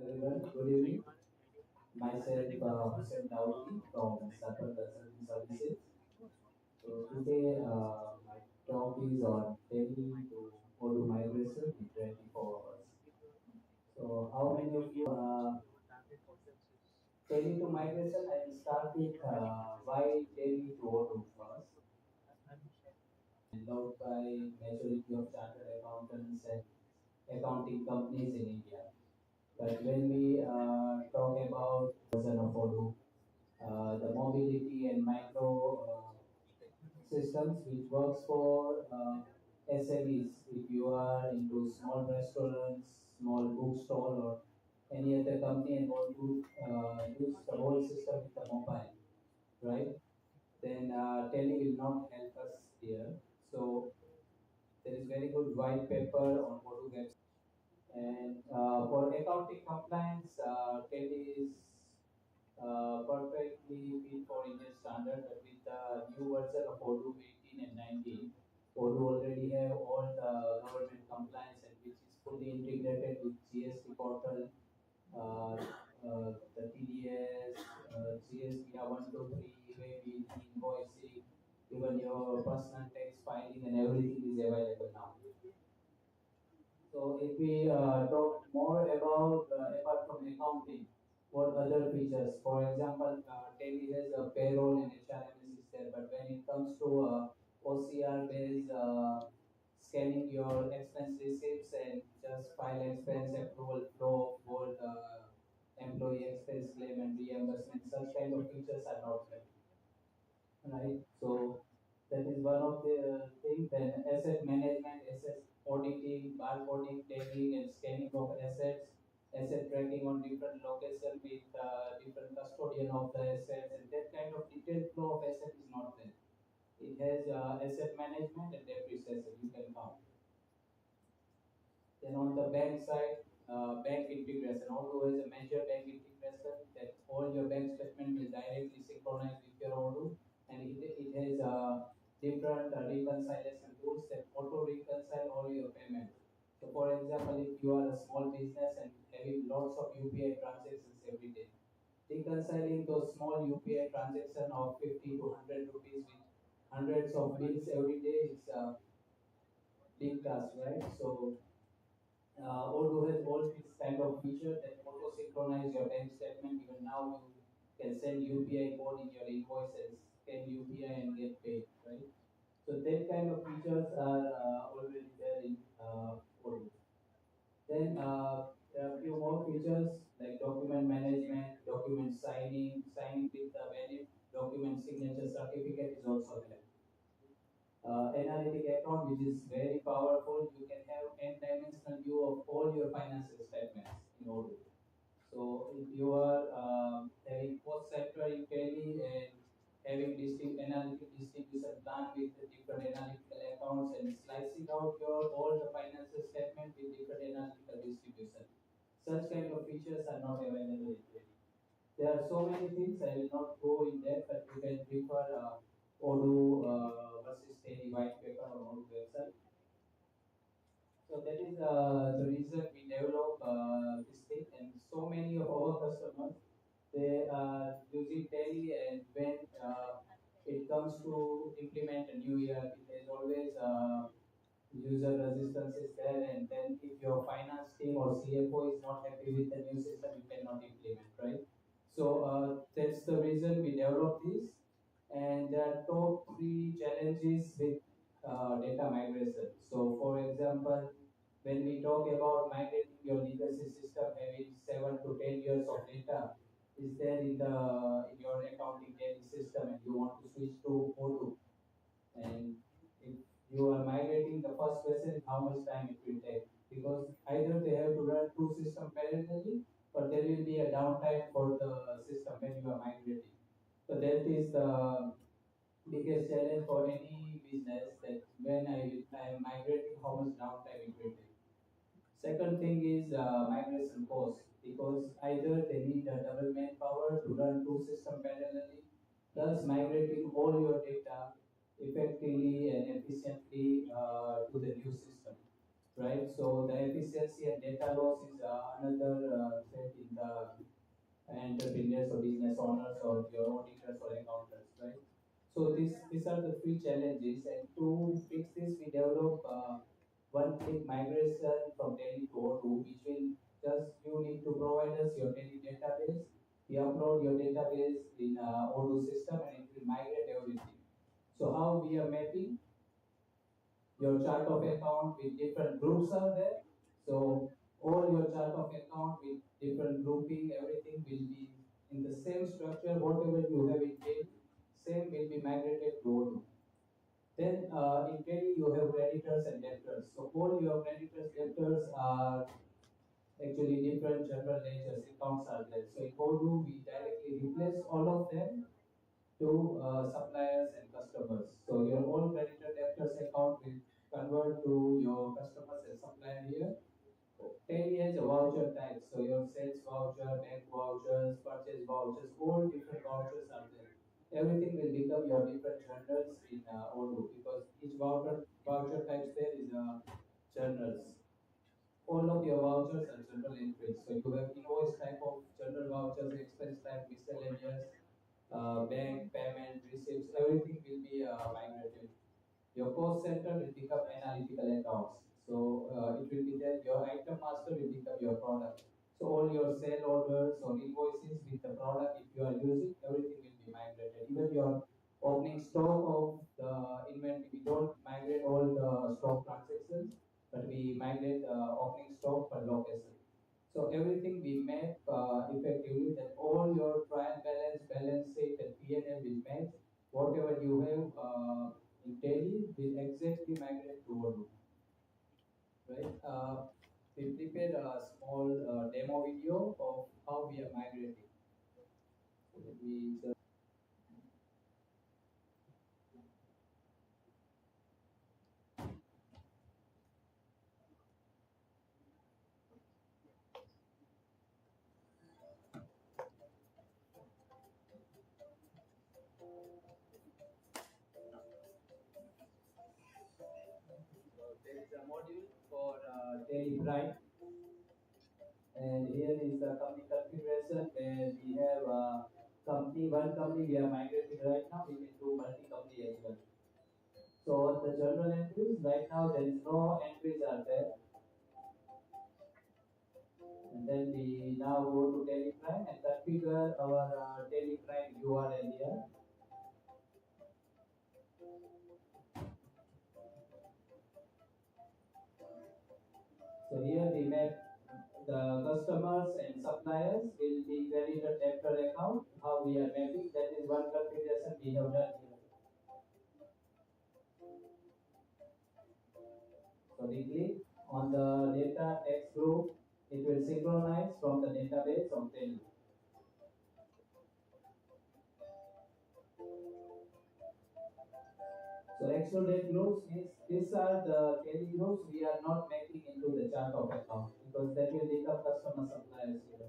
everyone. Good evening. Myself, Husen Daudi from Serpent Services. So today, my talk is on daily to Odoo migration in 24 hours. So how many of you daily to migration? I will start with why daily to Odoo first, and loved by majority of chartered accountants and accounting companies in India. But when we talk about version of Odoo, the mobility and micro systems which works for SMEs. If you are into small restaurants, small bookstore, or any other company and want to use the whole system with the mobile, right? Then Tele will not help us here. So there is very good white paper on Odoo website. And for accounting compliance, Tele is perfectly fit for Indian standard, but with the new version of Odoo 18 and 19, Odoo already have all the government compliance and which is fully integrated with GST portal, the TDS, GST 123, UAB, invoicing, even your personal tax filing and everything is available now. So if we talk more about apart from accounting, what other features? For example, Tele has a payroll and HRMS is there, but when it comes to OCR based scanning your expense receipts and just file expense approval flow for the employee expense claim and reimbursement, such kind of features are not there, right? So that is one of the things. Then asset management, asset auditing, barcoding, tagging, and scanning of assets, asset tracking on different locations with different custodian of the assets, and that kind of detailed flow of asset is not there. It has asset management and depreciation. You can count. Then on the bank side, bank integration. Odoo is a major bank integration that all your bank statement will directly synchronize with your Odoo, and it has different reconciliation tools that auto reconcile all your payments. So, for example, if you are a small business and having lots of UPI transactions every day, reconciling those small UPI transactions of 50 to 100 rupees with hundreds of bills every day is a big task, right? So Odoo has all this kind of feature that auto synchronize your bank statement. Even now, you can send UPI code in your invoices, scan UPI and get paid, right? So that kind of features are already there in Odoo. Then there are a few more features like document management, document signing, signing with the valid document signature certificate is also there. Analytic account, which is very powerful. You can have n-dimensional view of all your financial statements in Odoo. So if you are having post sector in Tele and having analytic distribution plan with the different analytical accounts and slicing out your all the financial statement with different analytical distribution, such kind of features are not available in Tele. There are so many things. I will not go in depth, but you can refer Odoo versus Tele white paper on Odoo website. So that is the reason we develop this thing, and so many of our customers they are using Tele, and when it comes to implement a new ERP, there's always user resistance is there, and then if your finance team or CFO is not happy with the new system, you cannot implement, right? So that's the reason we developed this, and there are top three challenges with data migration. So, for example, when we talk about migrating your legacy system having 7 to 10 years of data is there in your accounting data system, and you want to switch to Odoo, and if you are migrating, the first question is how much time it will take, because either they have to run two systems parallelly or there will be a downtime for the system when you are migrating. So that is the biggest challenge for any business, that when I am migrating, how much downtime it will take. Second thing is migration cost, because either they need a double manpower to run two systems parallelly, thus migrating all your data effectively and efficiently to the new system. right? So the efficiency and data loss is another threat in the entrepreneurs or business owners or your auditors or accountants, right? So these are the three challenges, and to fix this, we develop one-click migration from Tele to Odoo, which will just you need to provide us your Tele database. We upload your database in Odoo system, and it will migrate everything. So how we are mapping your chart of account with different groups are there. So all your chart of account with different grouping, everything will be in the same structure. Whatever you have in Tally, same will be migrated to Odoo. Then in Tally you have creditors and debtors. So all your creditors, debtors are actually different general ledgers accounts are there. So in Odoo we directly replace all of them to suppliers and customers. So your own creditor debtors account will convert to your customers and supplier here. 10 years voucher types. So your sales voucher, bank vouchers, purchase vouchers, all different vouchers are there. Everything will become your different journals in Odoo because each voucher types there is journals. All of your vouchers are general entries. So you have invoice type of general vouchers, expense type, miscellaneous, bank, payment, receipts, everything will be migrated. Your cost center will become analytical accounts. So it will be that your item master will become your product. So all your sale orders or invoices with the product, if you are using, everything will be migrated. Even your opening stock of the inventory, we don't migrate all the stock transactions, but we migrate opening stock per location. So everything we make effectively that all your trial balance, balance sheet, and P&L will match. Whatever you have in daily will exactly migrate to Odoo, right? We prepared a small demo video of how we are migrating. So let me just there is a module for daily prime, and here is the company configuration where we have one company we are migrating right now. We can do multi-company as well. So the journal entries right now there is no entries are there, and then we now go to Teleprime and configure our Teleprime URL here. So here we map the customers and suppliers will be credited debtor account. How we are mapping, that is one configuration we have done here. So we click on the data text group, it will synchronize from the database of Tele. So excluded groups means these are the daily groups we are not making into the chart of account because that will become customer suppliers here.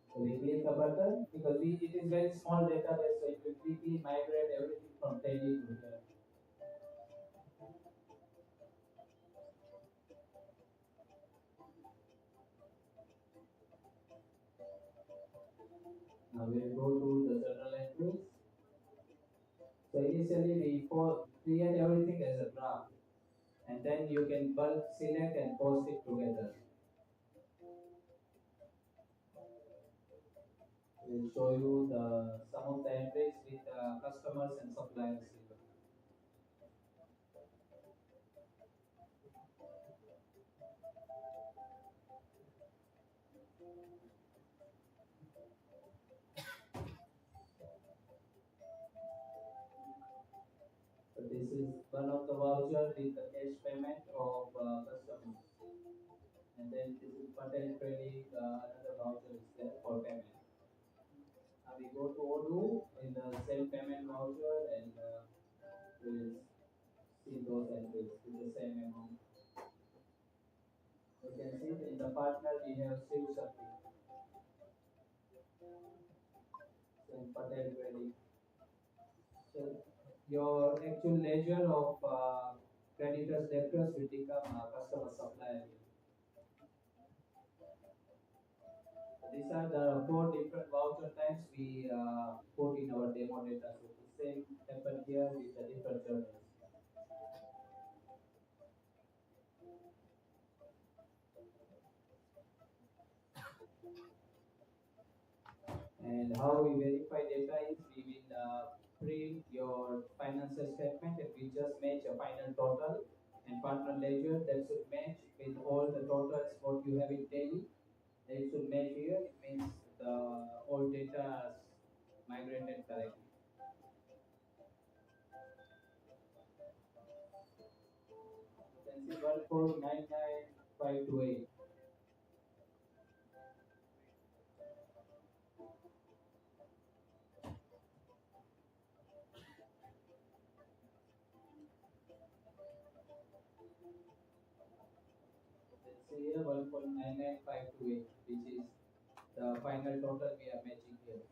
So we click the button because it is very small database, so it will quickly migrate everything from daily to here. Now we will go to the journal entries. So initially we create everything as a draft, and then you can bulk select and post it together. We'll show you some of the entries with customers and suppliers here. So this is one of the voucher with the cash payment of customers, and then this is patent credit. Another voucher is there for payment. Now we go to Odoo in the same payment voucher, and we'll see those entries with the same amount. You can see in the partner we have Shiv Shakti, same patent credit. So your actual ledger of creditors debtors will become customer supplier. These are the four different voucher types we put in our demo data. So the same happened here with the different journals. And how we verify data is we will print your financial statement and we just match a final total and partner ledger that should match with all the totals what you have in daily. It should match here. It means the all data is migrated correctly. You can see 1499528. Let's say here 1499528, which is the final total we are matching here.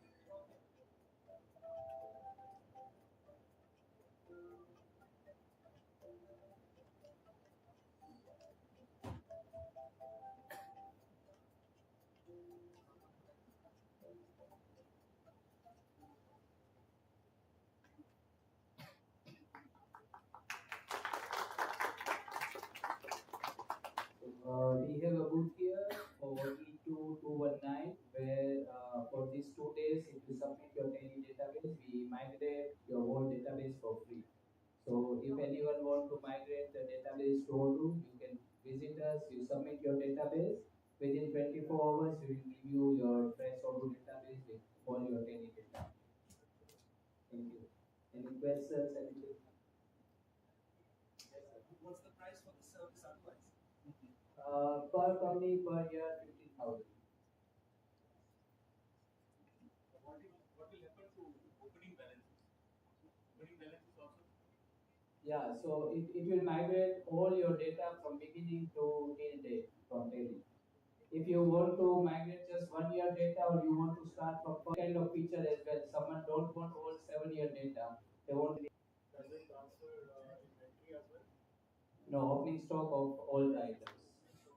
We have a booth here for E2219 where for these 2 days, if you submit your daily database, we migrate your whole database for free. So if anyone want to migrate the database to Odoo, you can visit us, you submit your database. Within 24 hours, we will give you your fresh Odoo database with all your daily data. Thank you. Any questions? Anything? What's the price for the service otherwise? Per company per year 15,000. What will happen to opening balances? Opening balances also? Yeah, so it will migrate all your data from beginning to till date from daily. If you want to migrate just 1 year data or you want to start from kind of feature as well, someone don't want all 7 year data. They want. Does it transfer inventory as well? No, opening stock of all the items.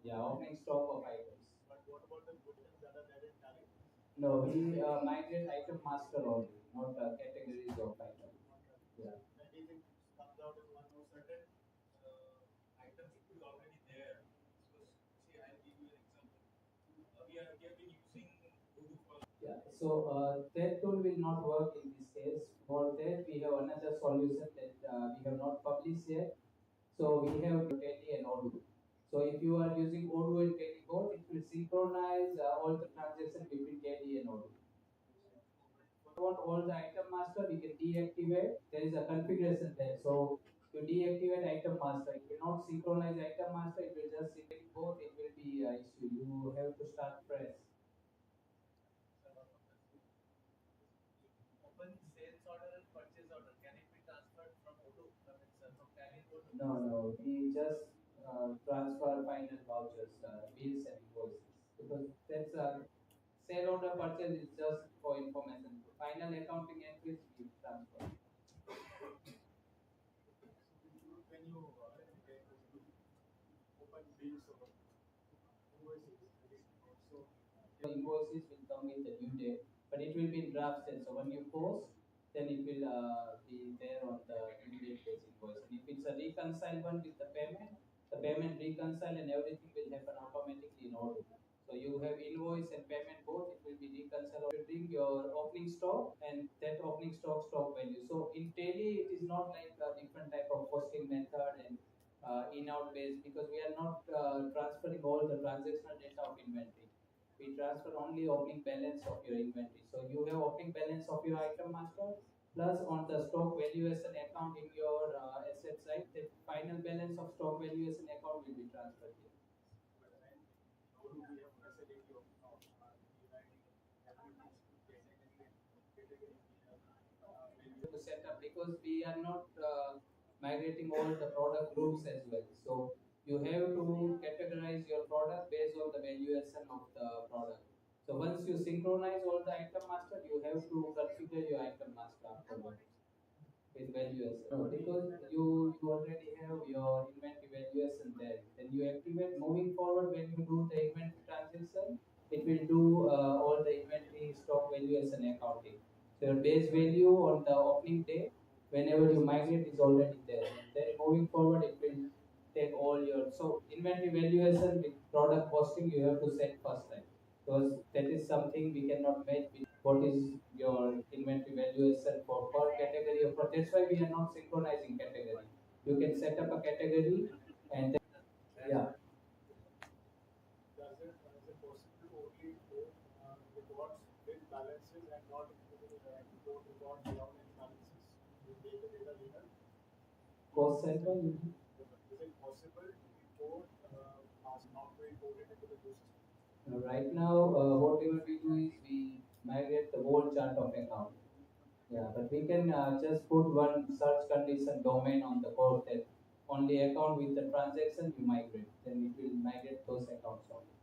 Yeah, opening stock of items. But what about the items that are there in tally? No, we migrate item master only, not categories of items. Yeah. Maybe it comes out in one or certain items it is already there. So see, I'll give you an example. We have been using Odoo for. Yeah. So that tool will not work in this case. For that, we have another solution that we have not published yet. So we have Tally and Odoo. So if you are using Odoo and Tally both, it will synchronize all the transactions between Tally and Odoo. If you want all the item master, we can deactivate. There is a configuration there. So to deactivate item master, it will not synchronize item master. It will just synchronize both. It will be issue. You have to start fresh. Open sales order and purchase order. Can it be transferred from Odoo from itself from Tally to Odoo? No, no. We just transfer final vouchers, bills and invoices because that's sale order purchase is just for information. Final accounting entries we transfer. When you open bills or invoices, so the invoices will come with the due date, but it will be in draft state. So when you post, then it will be there on the due date based invoice. And if it's a reconcile one with the payment reconcile and everything will happen automatically in order. So you have invoice and payment both. It will be reconciled. You bring your opening stock and that opening stock value. So in Tally, it is not like a different type of posting method and in-out base because we are not transferring all the transactional data of inventory. We transfer only opening balance of your inventory. So you have opening balance of your item master plus on the stock valuation account in your asset side, the final balance of stock valuation account will be transferred here. How do we have facility of to set up because we are not migrating all the product groups as well. So you have to categorize your product based on the valuation of the product. So once you synchronize all the item master, you have to configure your item master afterwards. with valuation. No, because you already have your inventory valuation there. Then you activate moving forward when you do the inventory transaction, it will do all the inventory stock valuation accounting. So your base value on the opening day, whenever you migrate, is already there. And then moving forward, it will take all your so inventory valuation with product costing you have to set first time because that is something we cannot match with what is your inventory valuation for per category of product. That's why we are not synchronizing category. You can set up a category and then, yeah. Cost center. Right now, whatever we do is we migrate the whole chart of account. Yeah, but we can just put one search condition domain on the code that only account with the transaction you migrate. Then it will migrate those accounts only.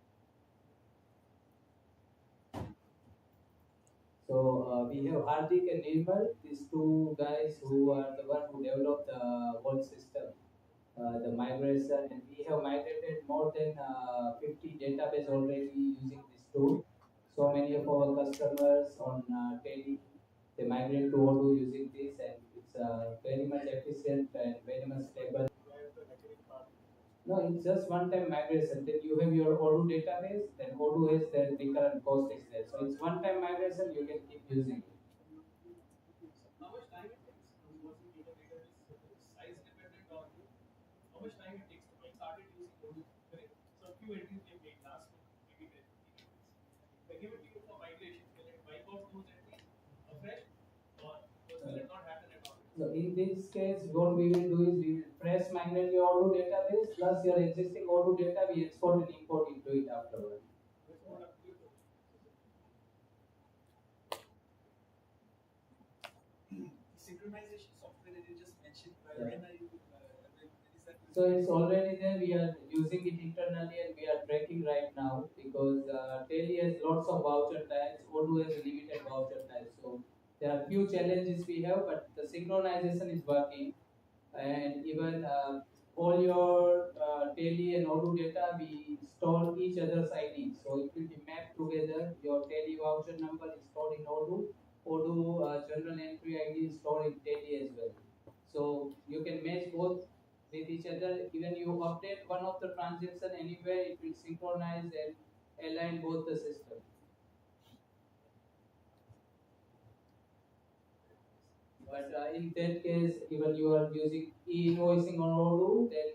So we have Hardik and Nirmal, these two guys who are the one who developed the whole system, the migration, and we have migrated more than 50 database already using this tool. So many of our customers on Tele, they migrate to Odoo using this, and it's very much efficient and very much stable. No, it's just one-time migration. Then you have your Odoo database, then Odoo has the recurrent cost is there. So it's one-time migration, you can keep using it. So in this case, what we will do is we will press manually Odoo database plus your existing Odoo data, we export and import into it afterwards. So it's already there. We are using it internally and we are tracking right now because Tele has lots of voucher types. Odoo has limited voucher types. So there are few challenges we have, but the synchronization is working. And even all your Tele and Odoo data, we store each other's ID. So it will be mapped together. Your Tele voucher number is stored in Odoo. Odoo journal entry ID is stored in Tele as well. So you can match both with each other. Even you update one of the transaction anywhere, it will synchronize and align both the system. But in that case, even you are using e-invoicing on Odoo, then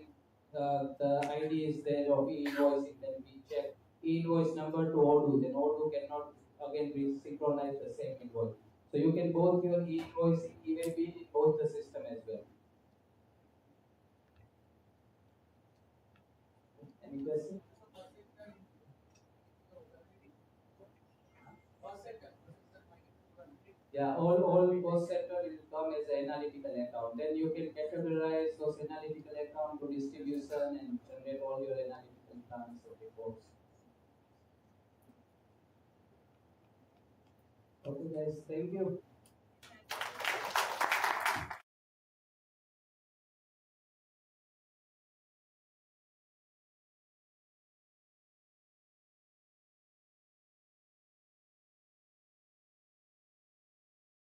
the ID is there of e-invoicing. Then we check e-invoice number to Odoo. Then Odoo cannot again synchronize the same invoice. So you can both your e-invoicing even be in both the system as well. Any question? Yeah, all cost center will come as an analytical account. Then you can categorize those analytical account to distribution and generate all your analytical plans or reports. Okay, guys, thank you.